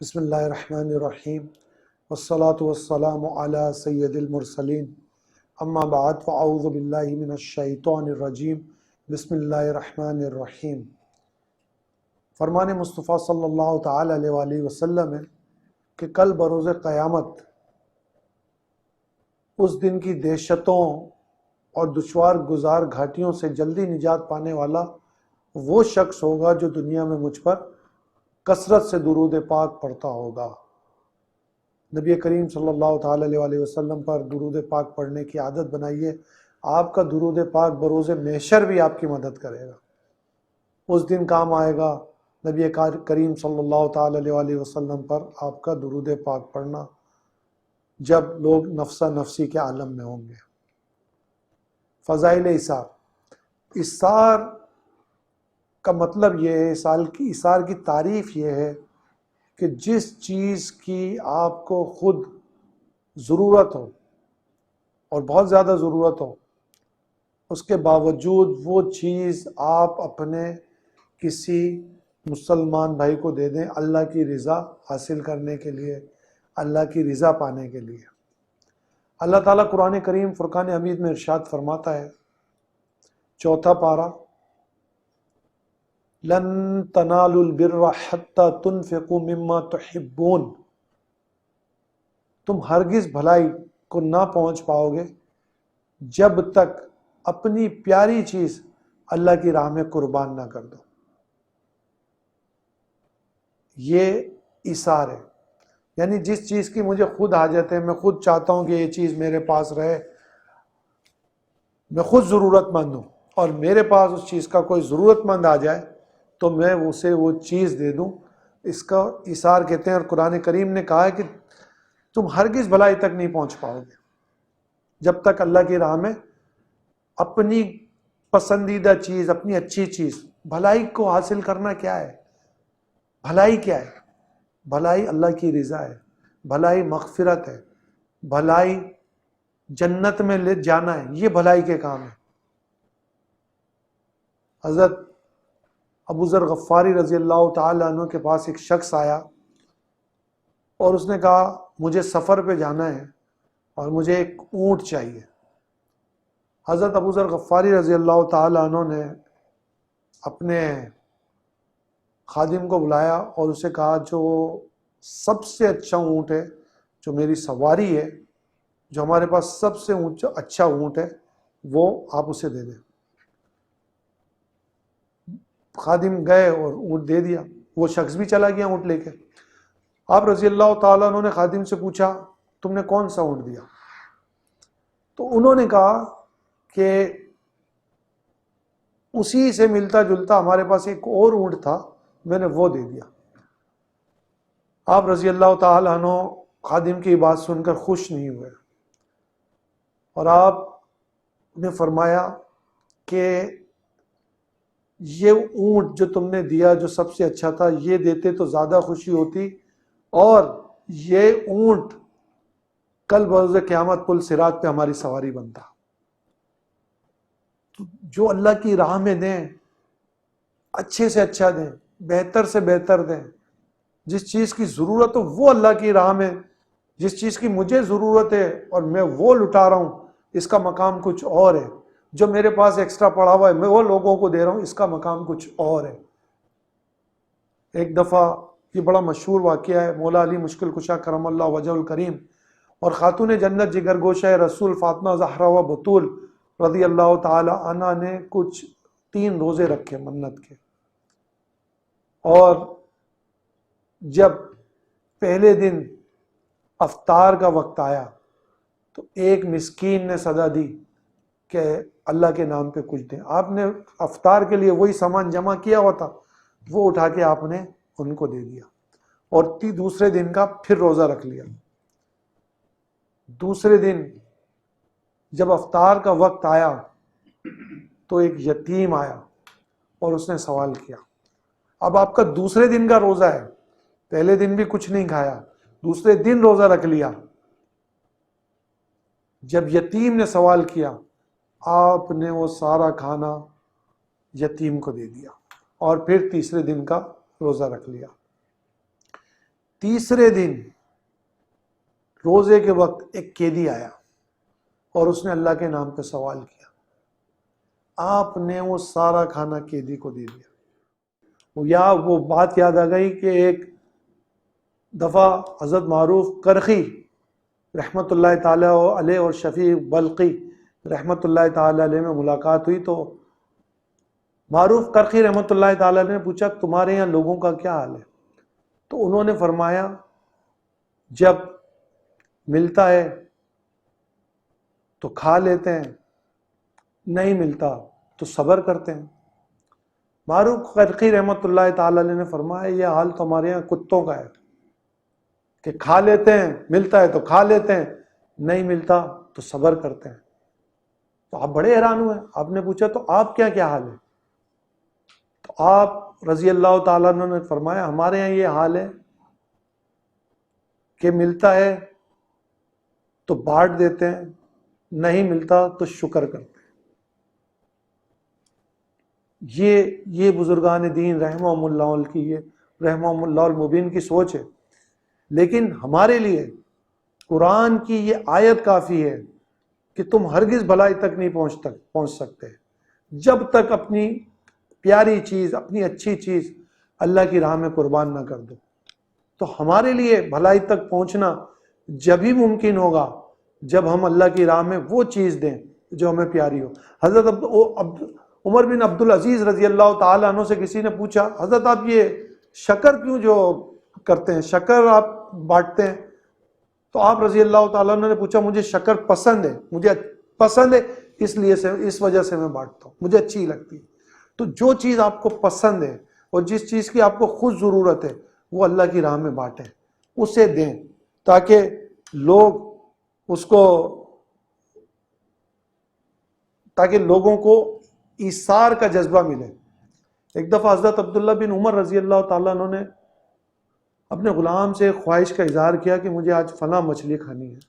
بسم اللہ الرحمن الرحیم والصلاة والسلام علی سید المرسلین اما بعد فاعوذ باللہ من الشیطان الرجیم بسم اللہ الرحمن الرحیم۔ فرمان مصطفیٰ صلی اللہ تعالی علیہ وآلہ وسلم ہے کہ کل بروز قیامت اس دن کی دہشتوں اور دشوار گزار گھاٹیوں سے جلدی نجات پانے والا وہ شخص ہوگا جو دنیا میں مجھ پر کثرت سے درود پاک پڑھتا ہوگا۔ نبی کریم صلی اللہ تعالی علیہ وآلہ وسلم پر درود پاک پڑھنے کی عادت بنائیے، آپ کا درود پاک بروز محشر بھی آپ کی مدد کرے گا، اس دن کام آئے گا۔ نبی کریم صلی اللہ تعالی علیہ وآلہ وسلم پر آپ کا درود پاک پڑھنا جب لوگ نفسا نفسی کے عالم میں ہوں گے۔ فضائل ایثار۔ ایثار کا مطلب یہ ہے، ایثار کی تعریف یہ ہے کہ جس چیز کی آپ کو خود ضرورت ہو اور بہت زیادہ ضرورت ہو، اس کے باوجود وہ چیز آپ اپنے کسی مسلمان بھائی کو دے دیں، اللہ کی رضا حاصل کرنے کے لیے، اللہ کی رضا پانے کے لیے۔ اللہ تعالیٰ قرآن کریم فرقان حمید میں ارشاد فرماتا ہے، 4 پارہ، لن تنالوا البر حتى تنفقوا مما تحبون، تم ہرگز بھلائی کو نہ پہنچ پاؤ گے جب تک اپنی پیاری چیز اللہ کی راہ میں قربان نہ کر دو۔ یہ ایثار ہے، یعنی جس چیز کی مجھے خود حاجت ہے، میں خود چاہتا ہوں کہ یہ چیز میرے پاس رہے، میں خود ضرورت مند ہوں اور میرے پاس اس چیز کا کوئی ضرورت مند آ جائے تو میں اسے وہ چیز دے دوں، اس کا ایثار کہتے ہیں۔ اور قرآن کریم نے کہا ہے کہ تم ہرگز بھلائی تک نہیں پہنچ پاؤ گے جب تک اللہ کی راہ میں اپنی پسندیدہ چیز، اپنی اچھی چیز۔ بھلائی کو حاصل کرنا کیا ہے؟ بھلائی کیا ہے؟ بھلائی اللہ کی رضا ہے، بھلائی مغفرت ہے، بھلائی جنت میں لے جانا ہے، یہ بھلائی کے کام ہے۔ حضرت ابو ذر غفاری رضی اللہ تعالیٰ عنہ کے پاس ایک شخص آیا اور اس نے کہا مجھے سفر پہ جانا ہے اور مجھے ایک اونٹ چاہیے۔ حضرت ابو ذر غفاری رضی اللہ تعالیٰ عنہ نے اپنے خادم کو بلایا اور اسے کہا جو سب سے اچھا اونٹ ہے، جو میری سواری ہے، جو ہمارے پاس سب سے اچھا اونٹ ہے، وہ آپ اسے دے دیں۔ خادم گئے اور اونٹ دے دیا، وہ شخص بھی چلا گیا اونٹ لے کے۔ آپ رضی اللہ تعالیٰ عنہ نے خادم سے پوچھا تم نے کون سا اونٹ دیا؟ تو انہوں نے کہا کہ اسی سے ملتا جلتا ہمارے پاس ایک اور اونٹ تھا، میں نے وہ دے دیا۔ آپ رضی اللہ تعالیٰ عنہ خادم کی بات سن کر خوش نہیں ہوئے اور آپ نے فرمایا کہ یہ اونٹ جو تم نے دیا جو سب سے اچھا تھا، یہ دیتے تو زیادہ خوشی ہوتی، اور یہ اونٹ کل بروز قیامت پل صراط پہ ہماری سواری بنتا۔ جو اللہ کی راہ میں دیں، اچھے سے اچھا دیں، بہتر سے بہتر دیں۔ جس چیز کی ضرورت ہو وہ اللہ کی راہ میں، جس چیز کی مجھے ضرورت ہے اور میں وہ لٹا رہا ہوں، اس کا مقام کچھ اور ہے۔ جو میرے پاس ایکسٹرا پڑا ہوا ہے میں وہ لوگوں کو دے رہا ہوں، اس کا مقام کچھ اور ہے۔ ایک دفعہ یہ بڑا مشہور واقعہ ہے، مولا علی مشکل کشا کرم اللہ وجہ الکریم اور خاتون جنت جگر گوشہ رسول فاطمہ زہرا و بطول رضی اللہ تعالی عنہ نے کچھ 3 روزے رکھے منت کے، اور جب پہلے دن افطار کا وقت آیا تو ایک مسکین نے صدا دی کہ اللہ کے نام پہ کچھ دیں۔ آپ نے افطار کے لیے وہی سامان جمع کیا ہوا تھا، وہ اٹھا کے آپ نے ان کو دے دیا، اور دوسرے دن کا پھر روزہ رکھ لیا۔ دوسرے دن جب افطار کا وقت آیا تو ایک یتیم آیا اور اس نے سوال کیا۔ اب آپ کا دوسرے دن کا روزہ ہے، پہلے دن بھی کچھ نہیں کھایا، دوسرے دن روزہ رکھ لیا۔ جب یتیم نے سوال کیا، آپ نے وہ سارا کھانا یتیم کو دے دیا اور پھر تیسرے دن کا روزہ رکھ لیا۔ تیسرے دن روزے کے وقت ایک قیدی آیا اور اس نے اللہ کے نام پہ سوال کیا. آپ نے وہ سارا کھانا قیدی کو دے دیا. وہ بات یاد آ گئی کہ ایک دفعہ حضرت معروف کرخی رحمۃ اللہ تعالیٰ علیہ اور شفیع بلقی رحمۃ اللہ تعالیٰ علیہ میں ملاقات ہوئی تو معروف کرخی رحمۃ اللہ تعالیٰ نے پوچھا تمہارے یہاں لوگوں کا کیا حال ہے؟ تو انہوں نے فرمایا جب ملتا ہے تو کھا لیتے ہیں، نہیں ملتا تو صبر کرتے ہیں. معروف کرخی رحمۃ اللہ تعالیٰ علیہ نے فرمایا یہ حال تو ہمارے یہاں کتوں کا ہے کہ کھا لیتے ہیں، ملتا ہے تو کھا لیتے ہیں، نہیں ملتا تو صبر کرتے ہیں. تو آپ بڑے حیران ہوئے. آپ نے پوچھا تو آپ کیا حال ہے؟ تو آپ رضی اللہ تعالیٰ عنہ نے فرمایا ہمارے یہاں یہ حال ہے کہ ملتا ہے تو بانٹ دیتے ہیں، نہیں ملتا تو شکر کرتے ہیں. یہ بزرگان دین رحمہم اللہ کی، یہ رحمہم اللہ المبین کی سوچ ہے. لیکن ہمارے لیے قرآن کی یہ آیت کافی ہے کہ تم ہرگز بھلائی تک نہیں پہنچ سکتے جب تک اپنی پیاری چیز، اپنی اچھی چیز اللہ کی راہ میں قربان نہ کر دو. تو ہمارے لیے بھلائی تک پہنچنا جب ہی ممکن ہوگا جب ہم اللہ کی راہ میں وہ چیز دیں جو ہمیں پیاری ہو. حضرت عمر بن عبد العزیز رضی اللہ تعالیٰ عنہ سے کسی نے پوچھا حضرت آپ یہ شکر کیوں جو کرتے ہیں، شکر آپ بانٹتے ہیں؟ تو آپ رضی اللہ تعالیٰ عنہ نے پوچھا مجھے شکر پسند ہے، مجھے پسند ہے اس وجہ سے میں بانٹتا ہوں، مجھے اچھی لگتی ہے. تو جو چیز آپ کو پسند ہے اور جس چیز کی آپ کو خود ضرورت ہے وہ اللہ کی راہ میں بانٹیں، اسے دیں تاکہ لوگوں کو ایثار کا جذبہ ملے. ایک دفعہ حضرت عبداللہ بن عمر رضی اللہ تعالیٰ عنہ نے اپنے غلام سے خواہش کا اظہار کیا کہ مجھے آج فلاں مچھلی کھانی ہے.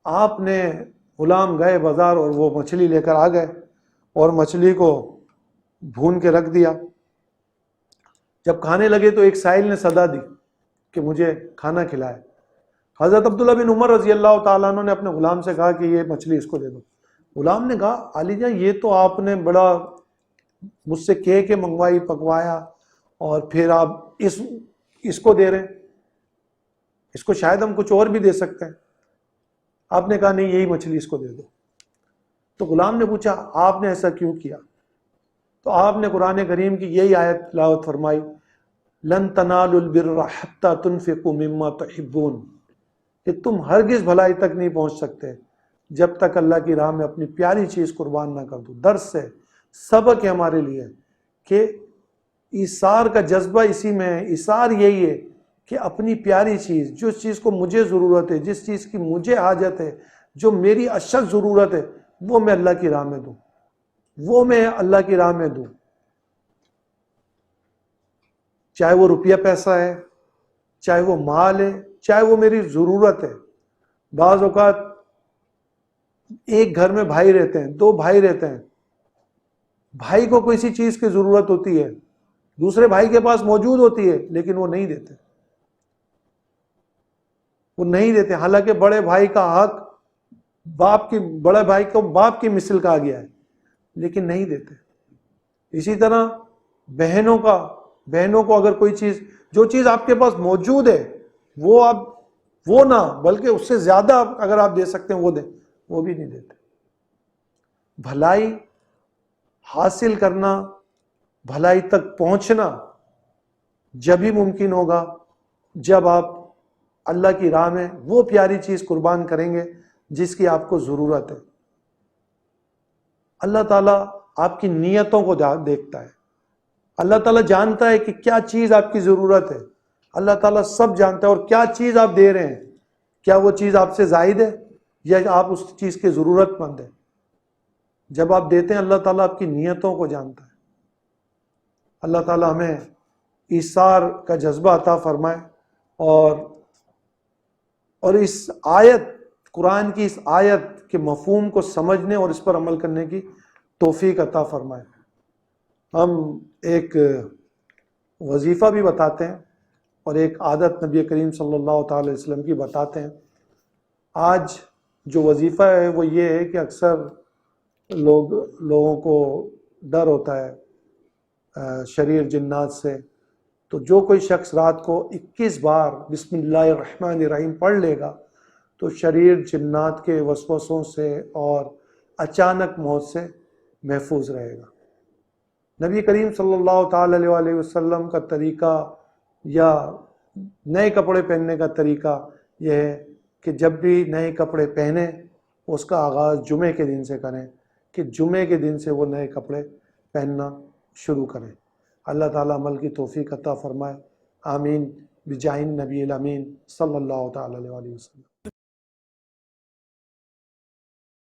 آپ نے غلام گئے بازار اور وہ مچھلی لے کر آ گئے اور مچھلی کو بھون کے رکھ دیا. جب کھانے لگے تو ایک سائل نے صدا دی کہ مجھے کھانا کھلائے. حضرت عبداللہ بن عمر رضی اللہ تعالیٰ عنہ نے اپنے غلام سے کہا کہ یہ مچھلی اس کو دے دو. غلام نے کہا علی جان یہ تو آپ نے بڑا مجھ سے کہہ کے منگوائی پکوایا اور پھر آپ اس کو دے رہے ہیں، اس کو شاید ہم کچھ اور بھی دے سکتے ہیں. آپ نے کہا نہیں یہی مچھلی اس کو دے دو. تو غلام نے پوچھا آپ نے ایسا کیوں کیا؟ تو آپ نے قرآن کریم کی یہی آیت تلاوت فرمائی لن تنالوا البر حتى تنفقوا مما تحبون، کہ تم ہرگز بھلائی تک نہیں پہنچ سکتے جب تک اللہ کی راہ میں اپنی پیاری چیز قربان نہ کر دو. درس سے سبق ہے ہمارے لیے کہ ایثار کا جذبہ اسی میں ہے. ایثار یہی ہے کہ اپنی پیاری چیز، جس چیز کو مجھے ضرورت ہے، جس چیز کی مجھے حاجت ہے، جو میری اشد ضرورت ہے، وہ میں اللہ کی راہ میں دوں، وہ میں اللہ کی راہ میں دوں. چاہے وہ روپیہ پیسہ ہے، چاہے وہ مال ہے، چاہے وہ میری ضرورت ہے. بعض اوقات ایک گھر میں بھائی رہتے ہیں، دو بھائی رہتے ہیں، بھائی کو کسی چیز کی ضرورت ہوتی ہے، دوسرے بھائی کے پاس موجود ہوتی ہے لیکن وہ نہیں دیتے، حالانکہ بڑے بھائی کا حق بڑے بھائی کو باپ کی مثل کہا گیا ہے لیکن نہیں دیتے. اسی طرح بہنوں کو اگر کوئی چیز، جو چیز آپ کے پاس موجود ہے وہ نہ بلکہ اس سے زیادہ اگر آپ دے سکتے ہیں وہ دیں، وہ بھی نہیں دیتے. بھلائی حاصل کرنا، بھلائی تک پہنچنا جب ہی ممکن ہوگا جب آپ اللہ کی راہ میں وہ پیاری چیز قربان کریں گے جس کی آپ کو ضرورت ہے. اللہ تعالیٰ آپ کی نیتوں کو دیکھتا ہے. اللہ تعالیٰ جانتا ہے کہ کیا چیز آپ کی ضرورت ہے. اللہ تعالیٰ سب جانتا ہے. اور کیا چیز آپ دے رہے ہیں، کیا وہ چیز آپ سے زائد ہے یا آپ اس چیز کی ضرورت مند ہے. جب آپ دیتے ہیں اللہ تعالیٰ آپ کی نیتوں کو جانتا ہے. اللہ تعالیٰ ہمیں ایثار کا جذبہ عطا فرمائے اور اس آیت، قرآن کی اس آیت کے مفہوم کو سمجھنے اور اس پر عمل کرنے کی توفیق عطا فرمائے. ہم ایک وظیفہ بھی بتاتے ہیں اور ایک عادت نبی کریم صلی اللہ تعالی علیہ وسلم کی بتاتے ہیں۔ آج جو وظیفہ ہے وہ یہ ہے کہ اکثر لوگوں کو ڈر ہوتا ہے شریر جنات سے، تو جو کوئی شخص رات کو 21 بار بسم اللہ الرحمن الرحیم پڑھ لے گا تو شریر جنات کے وسوسوں سے اور اچانک موت سے محفوظ رہے گا۔ نبی کریم صلی اللہ تعالی علیہ وسلم کا طریقہ یا نئے کپڑے پہننے کا طریقہ یہ ہے کہ جب بھی نئے کپڑے پہنیں اس کا آغاز جمعے کے دن سے کریں، کہ جمعے کے دن سے وہ نئے کپڑے پہننا شروع کریں۔ اللہ تعالیٰ عمل کی توفیق عطا فرمائے، آمین بجاہ النبی الامین صلی اللہ تعالی علیہ وسلم۔